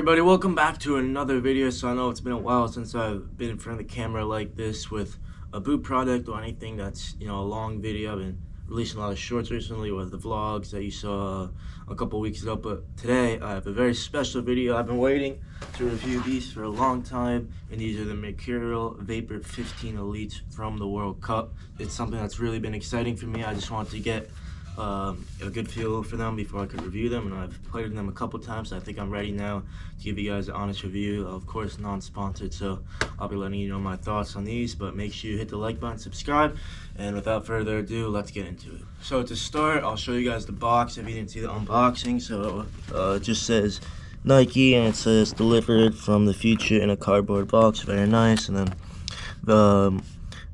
everybody, welcome back to another video. So I know it's been a while since I've been in front of the camera like this with a boot product or anything that's, a long video. I've been releasing a lot of shorts recently with the vlogs that you saw a couple weeks ago, but today I have a very special video. I've been waiting to review these for a long time, and these are the Mercurial Vapor 15 Elites from the World Cup. It's something that's really been exciting for me. I just wanted to get a good feel for them before I could review them, and I've played with them a couple times, so I think I'm ready now to give you guys an honest review. Of course, non-sponsored, so I'll be letting you know my thoughts on these, but make sure you hit the like button, subscribe, and without further ado, let's get into it. So to start, I'll show you guys the box if you didn't see the unboxing. So it just says Nike, and it says delivered from the future in a cardboard box. Very nice. And then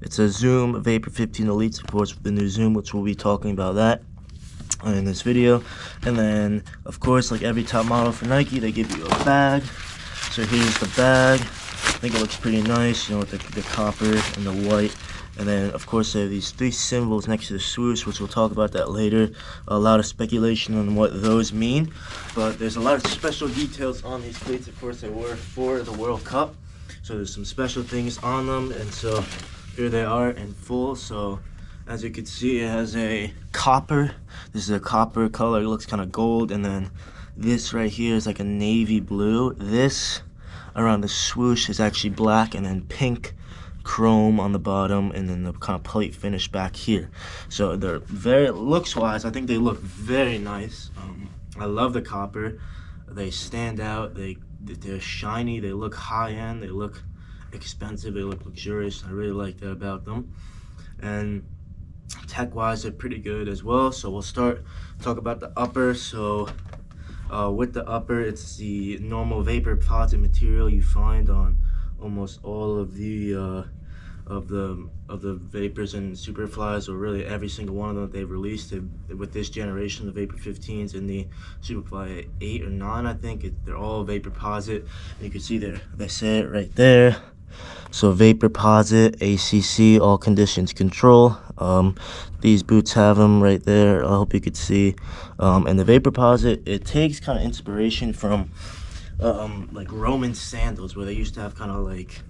it says Zoom Vapor 15 Elite supports the new Zoom, which we'll be talking about that in this video. And then, of course, like every top model for Nike, they give you a bag. So here's the bag. I think it looks pretty nice, with the copper and the white. And then, of course, they have these three symbols next to the swoosh, which we'll talk about that later. A lot of speculation on what those mean. But there's a lot of special details on these cleats. Of course, they were for the World Cup. So there's some special things on them. And so here they are in full. So as you can see, it has a copper. This is a copper color. It looks kind of gold. And then this right here is like a navy blue. This around the swoosh is actually black, and then pink chrome on the bottom, and then the kind of plate finish back here. So they're very, looks wise, I think they look very nice. I love the copper. They stand out. They're shiny. They look high end. They look expensive. They look luxurious. I really like that about them. And tech wise, they're pretty good as well. So we'll talk about the upper. So with the upper, it's the normal vapor pods material you find on almost all of the vapors and superflies, or really every single one of them that they've released. With this generation, the Vapor 15s and the Superfly 8 or 9, I think they're all vapor posit. And you can see they say it right there. So vapor posit, ACC, all conditions control. These boots have them right there. I hope you could see. And the vapor posit, it takes kind of inspiration from like Roman sandals, where they used to have kind of like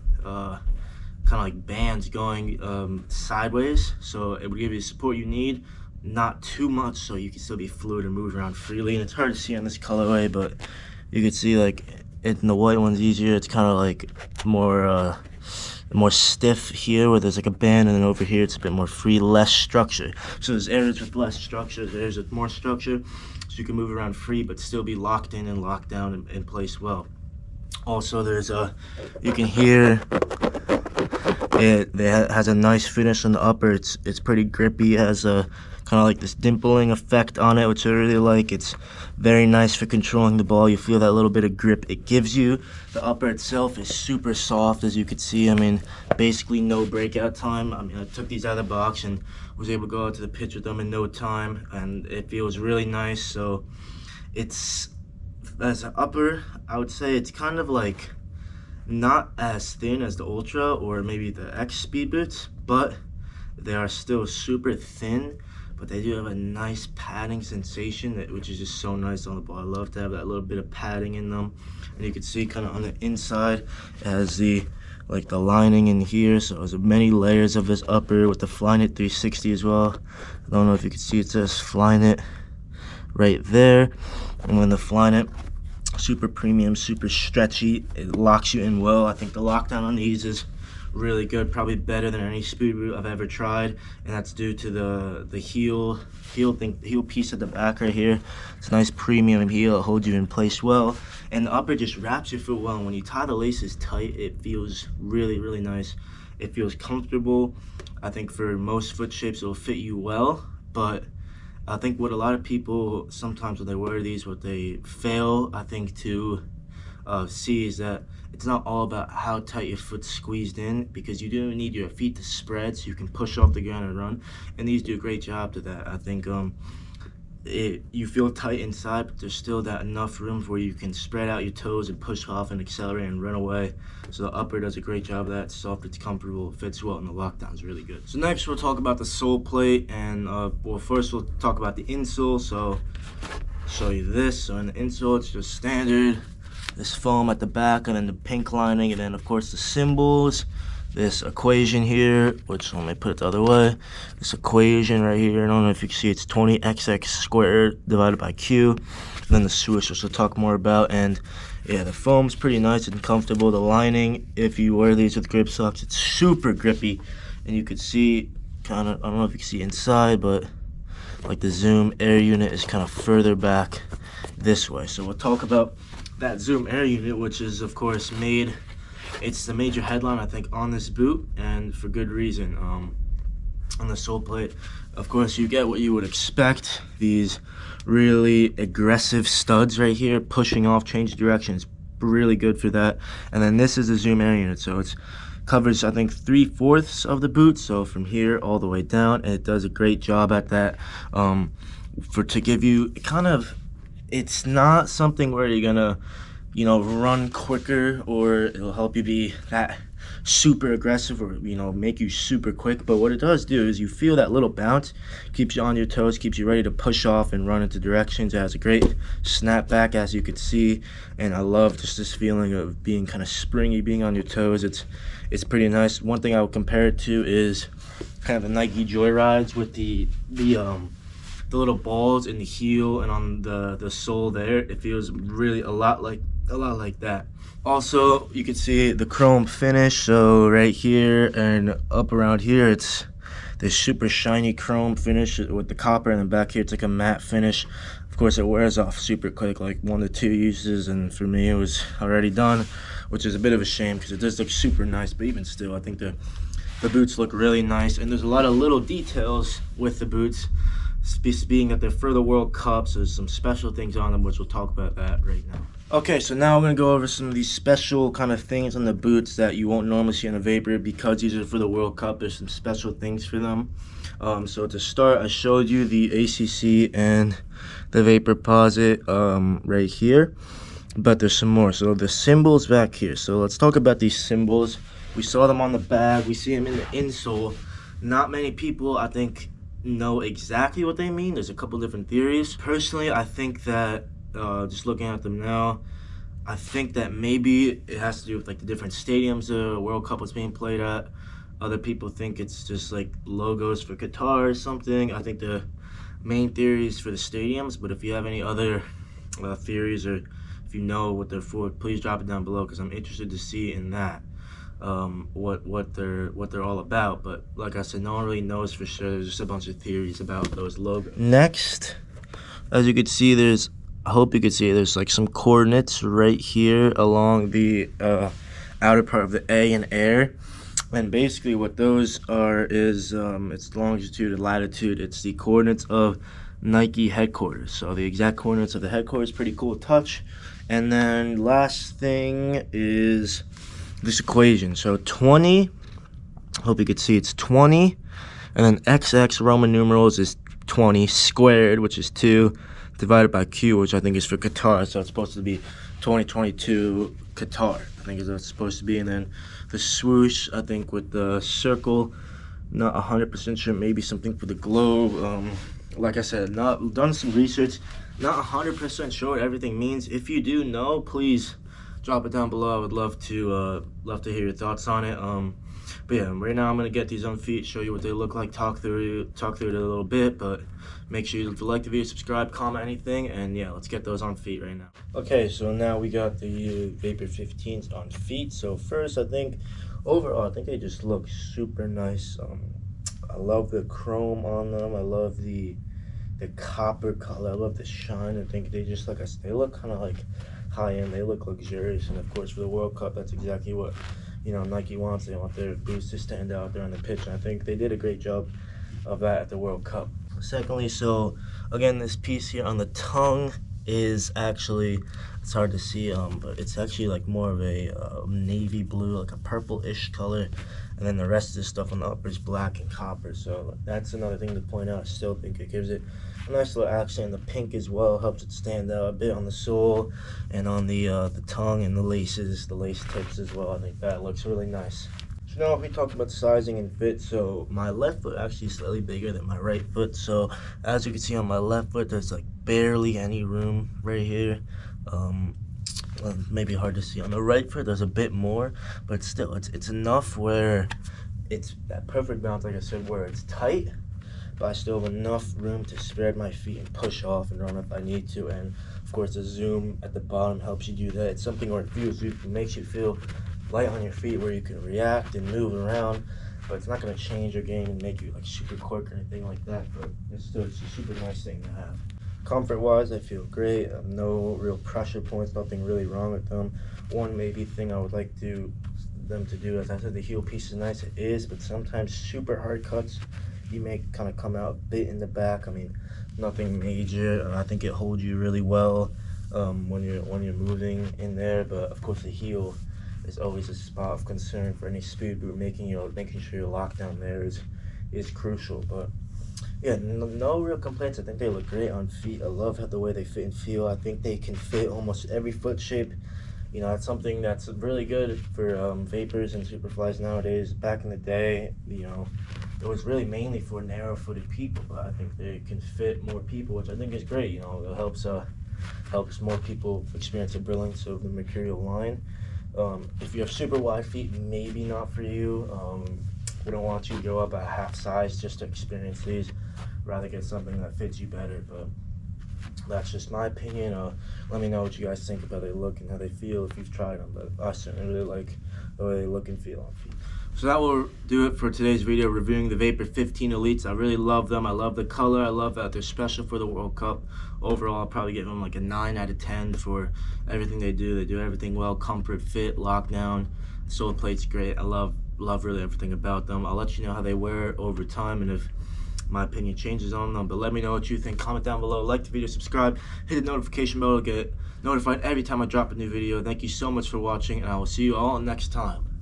bands going sideways, so it would give you the support you need, not too much, so you can still be fluid and move around freely. And it's hard to see on this colorway, but you can see like in the white one's easier. It's kind of like more stiff here, where there's like a band, and then over here it's a bit more free, less structure. So there's areas with less structure, there's areas with more structure, so you can move around free but still be locked in and locked down in place well. Also, there's you can hear it has a nice finish on the upper. It's pretty grippy. It has a kind of like this dimpling effect on it, which I really like. It's very nice for controlling the ball. You feel that little bit of grip it gives you. The upper itself is super soft, as you can see. I mean, basically no breakout time. I mean, I took these out of the box and was able to go out to the pitch with them in no time, and it feels really nice. So it's, as an upper, I would say it's kind of like not as thin as the Ultra or maybe the X speed boots, but they are still super thin. But they do have a nice padding sensation, which is just so nice on the ball. I love to have that little bit of padding in them. And you can see kind of on the inside, it has the lining in here. So there's many layers of this upper with the Flyknit 360 as well. I don't know if you can see, it says Flyknit right there. And when the Flyknit, super premium, super stretchy, it locks you in well. I think the lockdown on these is really good, probably better than any speed boot I've ever tried, and that's due to the heel piece at the back right here. It's a nice premium heel. It holds you in place well, and the upper just wraps your foot well. And when you tie the laces tight, it feels really, really nice. It feels comfortable. I think for most foot shapes it'll fit you well, but I think what a lot of people sometimes when they wear these, what they fail, I think, to see is that it's not all about how tight your foot's squeezed in, because you do need your feet to spread so you can push off the ground and run, and these do a great job to that. I think you feel tight inside, but there's still that enough room where you can spread out your toes and push off and accelerate and run away. So the upper does a great job of that. It's soft, it's comfortable, it fits well, and the lockdown's really good. So next we'll talk about the sole plate, and well, first we'll talk about the insole. So show you this. So in the insole, it's just standard this foam at the back, and then the pink lining, and then of course the symbols. This equation here, which let me put it the other way. This equation right here, I don't know if you can see, it's 20xx squared divided by q. And then the swoosh, which we'll talk more about. And yeah, the foam's pretty nice and comfortable. The lining, if you wear these with grip socks, it's super grippy. And you could see kind of, I don't know if you can see inside, but like the Zoom air unit is kind of further back this way. So we'll talk about that Zoom air unit, which is of course made, it's the major headline I think on this boot, and for good reason. On the sole plate, of course, you get what you would expect, these really aggressive studs right here, pushing off, change directions, really good for that. And then this is the Zoom air unit, so it's covers I think 3/4 of the boot, so from here all the way down, and it does a great job at that. To give you kind of, it's not something where you're gonna, you know, run quicker, or it'll help you be that super aggressive, or, you know, make you super quick. But what it does do is you feel that little bounce, keeps you on your toes, keeps you ready to push off and run into directions. It has a great snapback, as you can see, and I love just this feeling of being kind of springy, being on your toes. It's pretty nice. One thing I would compare it to is kind of the Nike Joyrides with the little balls in the heel and on the sole there. It feels really a lot like that. Also, you can see the chrome finish, so right here and up around here, it's this super shiny chrome finish with the copper, and then back here it's like a matte finish. Of course, it wears off super quick, like 1 to 2 uses, and for me it was already done, which is a bit of a shame because it does look super nice. But even still, I think the boots look really nice, and there's a lot of little details with the boots, being that they're for the World Cup, so there's some special things on them, which we'll talk about that right now. Okay, so now we're going to go over some of these special kind of things on the boots that you won't normally see on a Vapor, because these are for the World Cup. There's some special things for them. So to start, I showed you the ACC and the Vaporposit right here, but there's some more. So the symbols back here. So let's talk about these symbols. We saw them on the bag. We see them in the insole. Not many people, I think, know exactly what they mean. There's a couple different theories. Personally, I think that just looking at them now, I think that maybe it has to do with like the different stadiums the World Cup was being played at. Other people think it's just like logos for Qatar or something. I think the main theory is for the stadiums, but if you have any other theories, or if you know what they're for, please drop it down below, because I'm interested to see in that what they're all about. But like I said, no one really knows for sure. There's just a bunch of theories about those logos. Next, as you can see, I hope you can see there's like some coordinates right here along the outer part of the A and air. And basically what those are is it's longitude and latitude. It's the coordinates of Nike headquarters. So the exact coordinates of the headquarters, pretty cool touch. And then last thing is this equation. So 20, hope you could see, it's 20, and then XX Roman numerals is 20 squared, which is 2, divided by Q, which I think is for Qatar. So it's supposed to be 2022 Qatar, I think is what it's supposed to be. And then the swoosh, I think with the circle, not 100% sure, maybe something for the globe. Like I said, not done some research, not 100% sure what everything means. If you do know, please drop it down below. I would love to hear your thoughts on it. But yeah, right now I'm gonna get these on feet, show you what they look like, talk through it a little bit. But make sure you like the video, subscribe, comment anything, and yeah, let's get those on feet right now. Okay, so now we got the Vapor 15s on feet. So first, I think overall, I think they just look super nice. I love the chrome on them. I love the copper color. I love the shine. I think they just, like I said, they look kind of like high-end. They look luxurious, and of course for the World Cup, that's exactly what, you know, Nike wants. They want their boots to stand out there on the pitch, and I think they did a great job of that at the World Cup. Secondly, so again, this piece here on the tongue is actually, it's hard to see, but it's actually like more of a navy blue, like a purple-ish color, and then the rest of this stuff on the upper is black and copper. So that's another thing to point out. I still think it gives it a nice little accent. The pink as well helps it stand out a bit on the sole and on the tongue and the laces, the lace tips as well. I think that looks really nice. So now if we talk about sizing and fit, so my left foot actually is slightly bigger than my right foot. So as you can see on my left foot, there's like barely any room right here. maybe hard to see on the right foot. There's a bit more, but still, it's enough where it's that perfect balance, like I said, where it's tight, but I still have enough room to spread my feet and push off and run if I need to. And of course, the zoom at the bottom helps you do that. It's something where it makes you feel light on your feet, where you can react and move around, but it's not going to change your game and make you like super quick or anything like that. But it's a super nice thing to have. Comfort wise, I feel great. No real pressure points, nothing really wrong with them. One maybe thing I would like them to do, as I said, the heel piece is nice, it is, but sometimes super hard cuts, you may kind of come out a bit in the back. I mean, nothing major. I think it holds you really well when you're moving in there, but of course the heel is always a spot of concern for any speed boot. Making sure your lockdown there is crucial. But yeah, no real complaints. I think they look great on feet. I love the way they fit and feel. I think they can fit almost every foot shape. You know, that's something that's really good for vapors and superflies nowadays. Back in the day, you know, it was really mainly for narrow-footed people, but I think they can fit more people, which I think is great. You know, it helps more people experience the brilliance of the Mercurial line. If you have super wide feet, maybe not for you. We don't want you to go up a half size just to experience these. Rather get something that fits you better, but that's just my opinion. Let me know what you guys think about they look and how they feel if you've tried them, but I certainly really like the way they look and feel on feet. So that will do it for today's video reviewing the Vapor 15 Elites. I really love them. I love the color. I love that they're special for the World Cup. Overall, I'll probably give them like a 9 out of 10 for everything they do. They do everything well. Comfort, fit, lockdown. Sole plate's great. I love really everything about them. I'll let you know how they wear over time and if my opinion changes on them. But let me know what you think. Comment down below. Like the video, subscribe, hit the notification bell to get notified every time I drop a new video. Thank you so much for watching, and I will see you all next time.